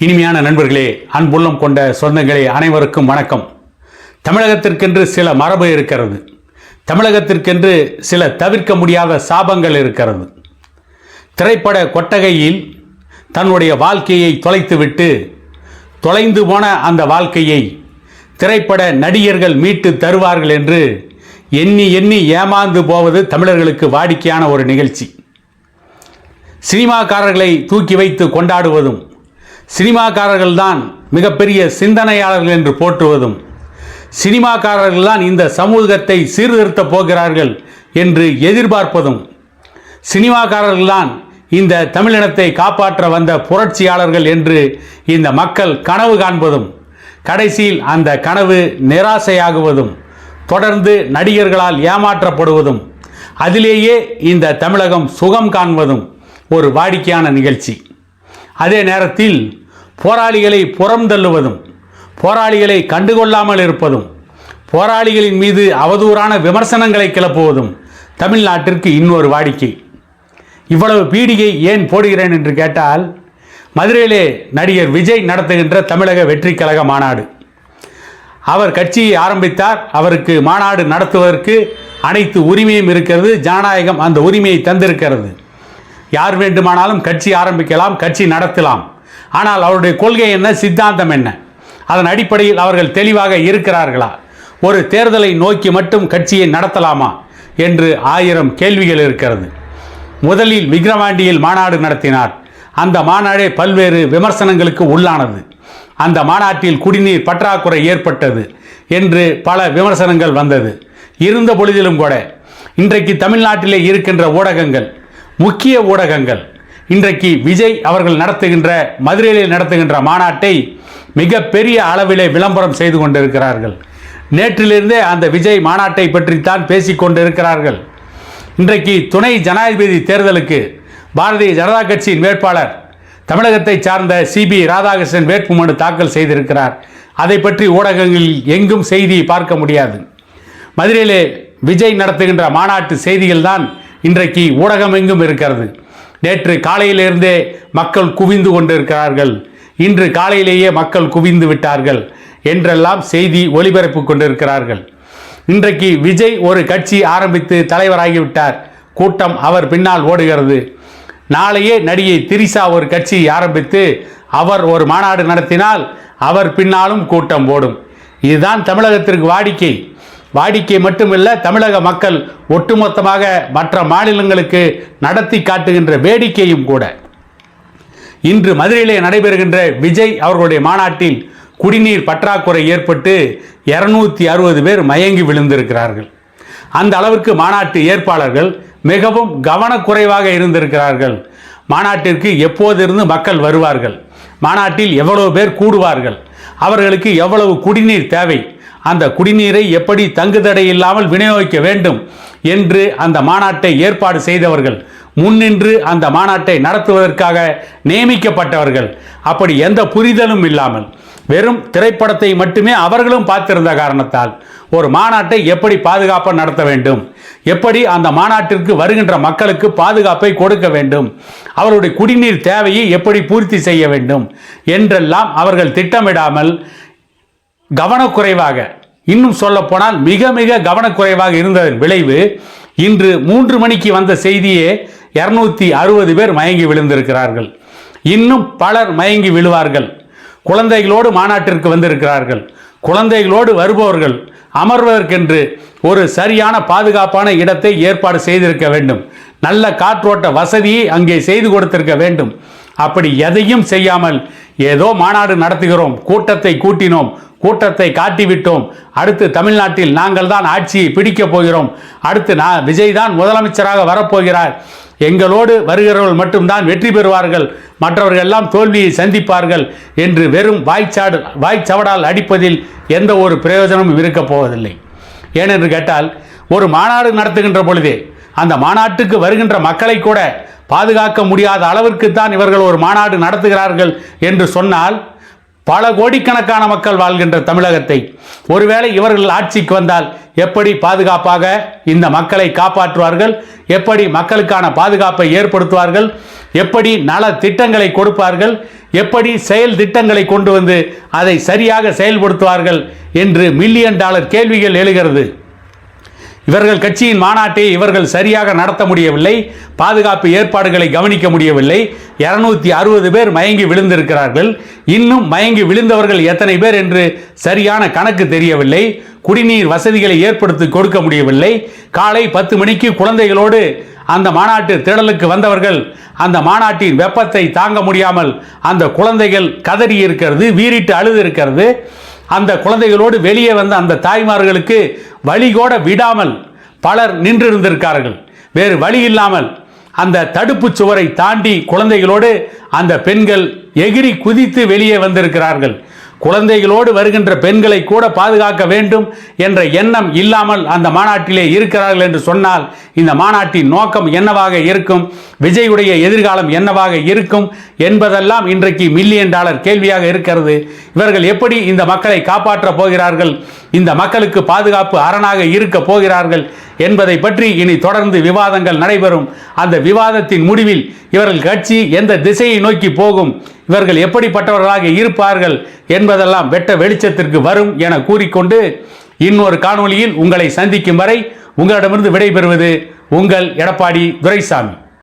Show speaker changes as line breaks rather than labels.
இனிமையான நண்பர்களே, அன்புள்ளம் கொண்ட சொந்தங்களே, அனைவருக்கும் வணக்கம். தமிழகத்திற்கென்று சில மரபு இருக்கிறது. தமிழகத்திற்கென்று சில தவிர்க்க முடியாத சாபங்கள் இருக்கிறது. திரைப்பட கொட்டகையில் தன்னுடைய வாழ்க்கையை தொலைத்துவிட்டு தொலைந்து போன அந்த வாழ்க்கையை திரைப்பட நடிகர்கள் மீட்டு தருவார்கள் என்று எண்ணி எண்ணி ஏமாந்து போவது தமிழர்களுக்கு வாடிக்கையான ஒரு நிகழ்ச்சி. சினிமாக்காரர்களை தூக்கி வைத்து கொண்டாடுவதும், சினிமாக்காரர்கள்தான் மிகப்பெரிய சிந்தனையாளர்கள் என்று போற்றுவதும், சினிமாக்காரர்கள்தான் இந்த சமூகத்தை சீர்திருத்தப் போகிறார்கள் என்று எதிர்பார்ப்பதும், சினிமாக்காரர்கள்தான் இந்த தமிழினத்தை காப்பாற்ற வந்த புரட்சியாளர்கள் என்று இந்த மக்கள் கனவு காண்பதும், கடைசியில் அந்த கனவு நிராசையாகுவதும், தொடர்ந்து நடிகர்களால் ஏமாற்றப்படுவதும், அதிலேயே இந்த தமிழகம் சுகம் காண்பதும் ஒரு வாடிக்கையான நிகழ்ச்சி. அதே நேரத்தில் போராளிகளை புறம் தள்ளுவதும், போராளிகளை கண்டுகொள்ளாமல் இருப்பதும், போராளிகளின் மீது அவதூறான விமர்சனங்களை கிளப்புவதும் தமிழ்நாட்டிற்கு இன்னொரு வாடிக்கை. இவ்வளவு பீடிகை ஏன் போடுகிறேன் என்று கேட்டால், மதுரையிலே நடிகர் விஜய் நடத்துகின்ற தமிழக வெற்றி கழக மாநாடு. அவர் கட்சியை ஆரம்பித்தார். அவருக்கு மாநாடு நடத்துவதற்கு அனைத்து உரிமையும் இருக்கிறது. ஜனநாயகம் அந்த உரிமையை தந்திருக்கிறது. யார் வேண்டுமானாலும் கட்சி ஆரம்பிக்கலாம், கட்சி நடத்தலாம். ஆனால் அவருடைய கொள்கை என்ன, சித்தாந்தம் என்ன, அதன் அடிப்படையில் அவர்கள் தெளிவாக இருக்கிறார்களா? ஒரு தேர்தலை நோக்கி மட்டும் கட்சியை நடத்தலாமா என்று 1000 கேள்விகள் இருக்கிறது. முதலில் விக்கிரவாண்டியில் மாநாடு நடத்தினார். அந்த மாநாடே பல்வேறு விமர்சனங்களுக்கு உள்ளானது. அந்த மாநாட்டில் குடிநீர் பற்றாக்குறை ஏற்பட்டது என்று பல விமர்சனங்கள் வந்தது. இருந்த பொழுதிலும் கூட இன்றைக்கு தமிழ்நாட்டிலே இருக்கின்ற ஊடகங்கள், முக்கிய ஊடகங்கள், இன்றைக்கு விஜய் அவர்கள் நடத்துகின்ற, மதுரையில் நடத்துகின்ற மாநாட்டை மிக பெரிய அளவிலே விளம்பரம் செய்து கொண்டிருக்கிறார்கள். நேற்றிலிருந்தே அந்த விஜய் மாநாட்டை பற்றித்தான் பேசிக்கொண்டிருக்கிறார்கள். இன்றைக்கு துணை ஜனாதிபதி தேர்தலுக்கு பாரதிய ஜனதா கட்சியின் வேட்பாளர், தமிழகத்தை சார்ந்த சிபி ராதாகிருஷ்ணன் வேட்புமனு தாக்கல் செய்திருக்கிறார். அதை பற்றி ஊடகங்களில் எங்கும் செய்தி பார்க்க முடியாது. மதுரையிலே விஜய் நடத்துகின்ற மாநாட்டு செய்திகள் தான் இன்றைக்கு ஊடகம் எங்கும் இருக்கிறது. நேற்று காலையிலிருந்தே மக்கள் குவிந்து கொண்டிருக்கிறார்கள், இன்று காலையிலேயே மக்கள் குவிந்து விட்டார்கள் என்றெல்லாம் செய்தி ஒளிபரப்பு கொண்டிருக்கிறார்கள். இன்றைக்கு விஜய் ஒரு கட்சி ஆரம்பித்து தலைவராகிவிட்டார், கூட்டம் அவர் பின்னால் ஓடுகிறது. நாளையே நடிகை திரிசா ஒரு கட்சி ஆரம்பித்து அவர் ஒரு மாநாடு நடத்தினால் அவர் பின்னாலும் கூட்டம் ஓடும். இதுதான் தமிழகத்திற்கு வாடிக்கை. வாடிக்கை மட்டுமில்லை, தமிழக மக்கள் ஒட்டுமொத்தமாக மற்ற மாநிலங்களுக்கு நடத்தி காட்டுகின்ற வேடிக்கையும் கூட. இன்று மதுரையிலே நடைபெறுகின்ற விஜய் அவர்களுடைய மாநாட்டில் குடிநீர் பற்றாக்குறை ஏற்பட்டு 260 பேர் மயங்கி விழுந்திருக்கிறார்கள். அந்த அளவிற்கு மாநாட்டு ஏற்பாளர்கள் மிகவும் கவனக்குறைவாக இருந்திருக்கிறார்கள். மாநாட்டிற்கு எப்போதிருந்து மக்கள் வருவார்கள், மாநாட்டில் எவ்வளவு பேர் கூடுவார்கள், அவர்களுக்கு எவ்வளவு குடிநீர் தேவை, அந்த குடிநீரை எப்படி தங்குதடை இல்லாமல் விநியோகிக்க வேண்டும் என்று அந்த மாநாட்டை ஏற்பாடு செய்தவர்கள், முன்னின்று அந்த மாநாட்டை நடத்துவதற்காக நியமிக்கப்பட்டவர்கள், அப்படி எந்த புரிதலும் இல்லாமல் வெறும் திரைப்படத்தை மட்டுமே அவர்களும் பார்த்திருந்த காரணத்தால் ஒரு மாநாட்டை எப்படி பாதுகாப்பாக நடத்த வேண்டும், எப்படி அந்த மாநாட்டிற்கு வருகின்ற மக்களுக்கு பாதுகாப்பை கொடுக்க வேண்டும், அவருடைய குடிநீர் தேவையை எப்படி பூர்த்தி செய்ய வேண்டும் என்றெல்லாம் அவர்கள் திட்டமிடாமல் கவனக்குறைவாக, இன்னும் சொல்ல போனால் மிக மிக கவனக்குறைவாக இருந்ததன் விளைவு இன்று 3 மணிக்கு வந்த செய்தியே 260 பேர் மயங்கி விழுந்திருக்கிறார்கள். இன்னும் பலர் மயங்கி விழுவார்கள். குழந்தைகளோடு மாநாட்டிற்கு வந்திருக்கிறார்கள். குழந்தைகளோடு வருபவர்கள் அமர்வதற்கென்று ஒரு சரியான பாதுகாப்பான இடத்தை ஏற்பாடு செய்திருக்க வேண்டும். நல்ல காற்றோட்ட வசதியை அங்கே செய்து கொடுத்திருக்க வேண்டும். அப்படி எதையும் செய்யாமல் ஏதோ மாநாடு நடத்துகிறோம், கூட்டத்தை கூட்டினோம், கூட்டத்தை காட்டிவிட்டோம், அடுத்து தமிழ்நாட்டில் நாங்கள் தான் ஆட்சியை பிடிக்கப் போகிறோம், அடுத்து விஜய் தான் முதலமைச்சராக வரப்போகிறார், எங்களோடு வருகிறவர்கள் மட்டும்தான் வெற்றி பெறுவார்கள், மற்றவர்கள் எல்லாம் தோல்வியை சந்திப்பார்கள் என்று வெறும் வாய்ச்சவடால் அடிப்பதில் எந்த ஒரு பிரயோஜனமும் இருக்கப் போவதில்லை. ஏனென்று கேட்டால், ஒரு மாநாடு நடத்துகின்ற பொழுதே அந்த மாநாட்டுக்கு வருகின்ற மக்களை கூட பாதுகாக்க முடியாத அளவிற்கு தான் இவர்கள் ஒரு மாநாடு நடத்துகிறார்கள் என்று சொன்னால், பல கோடிக்கணக்கான மக்கள் வாழ்கின்ற தமிழகத்தை ஒருவேளை இவர்கள் ஆட்சிக்கு வந்தால் எப்படி பாதுகாப்பாக இந்த மக்களை காப்பாற்றுவார்கள், எப்படி மக்களுக்கான பாதுகாப்பை ஏற்படுத்துவார்கள், எப்படி நல திட்டங்களை கொடுப்பார்கள், எப்படி செயல் திட்டங்களை கொண்டு வந்து அதை சரியாக செயல்படுத்துவார்கள் என்று மில்லியன் டாலர் கேள்விகள் எழுகிறது. இவர்கள் கட்சியின் மாநாட்டை இவர்கள் சரியாக நடத்த முடியவில்லை, பாதுகாப்பு ஏற்பாடுகளை கவனிக்க முடியவில்லை. 260 பேர் மயங்கி விழுந்திருக்கிறார்கள். இன்னும் மயங்கி விழுந்தவர்கள் எத்தனை பேர் என்று சரியான கணக்கு தெரியவில்லை. குடிநீர் வசதிகளை ஏற்படுத்தி கொடுக்க முடியவில்லை. காலை 10 மணிக்கு குழந்தைகளோடு அந்த மாநாட்டு திடலுக்கு வந்தவர்கள் அந்த மாநாட்டின் வெப்பத்தை தாங்க முடியாமல் அந்த குழந்தைகள் கதறி இருக்கிறது, வீறிட்டு அழுது இருக்கிறது. அந்த குழந்தைகளோடு வெளியே வந்த அந்த தாய்மார்களுக்கு வழிகோட விடாமல் பலர் நின்றிருந்திருக்கார்கள். வேறு வழி இல்லாமல் அந்த தடுப்பு சுவரை தாண்டி குழந்தைகளோடு அந்த பெண்கள் எகிரி குதித்து வெளியே வந்திருக்கிறார்கள். குழந்தைகளோடு வருகின்ற பெண்களை கூட பாதுகாக்க வேண்டும் என்ற எண்ணம் இல்லாமல் அந்த மாநாட்டிலே இருக்கிறார்கள் என்று சொன்னால் இந்த மாநாட்டின் நோக்கம் என்னவாக இருக்கும், விஜயுடைய எதிர்காலம் என்னவாக இருக்கும் என்பதெல்லாம் இன்றைக்கு மில்லியன் டாலர் கேள்வியாக இருக்கிறது. இவர்கள் எப்படி இந்த மக்களை காப்பாற்றப் போகிறார்கள், இந்த மக்களுக்கு பாதுகாப்பு அரணாக இருக்க போகிறார்கள் என்பதை பற்றி இனி தொடர்ந்து விவாதங்கள் நடைபெறும். அந்த விவாதத்தின் முடிவில் இவர்கள் கட்சி எந்த திசையை நோக்கி போகும், இவர்கள் எப்படிப்பட்டவர்களாக இருப்பார்கள் என்பதெல்லாம் வெட்ட வெளிச்சத்திற்கு வரும் என கூறிக்கொண்டு இன்னொரு காணொளியில் உங்களை சந்திக்கும் வரை உங்களிடமிருந்து விடைபெறுவது உங்கள் எடப்பாடி துரைசாமி.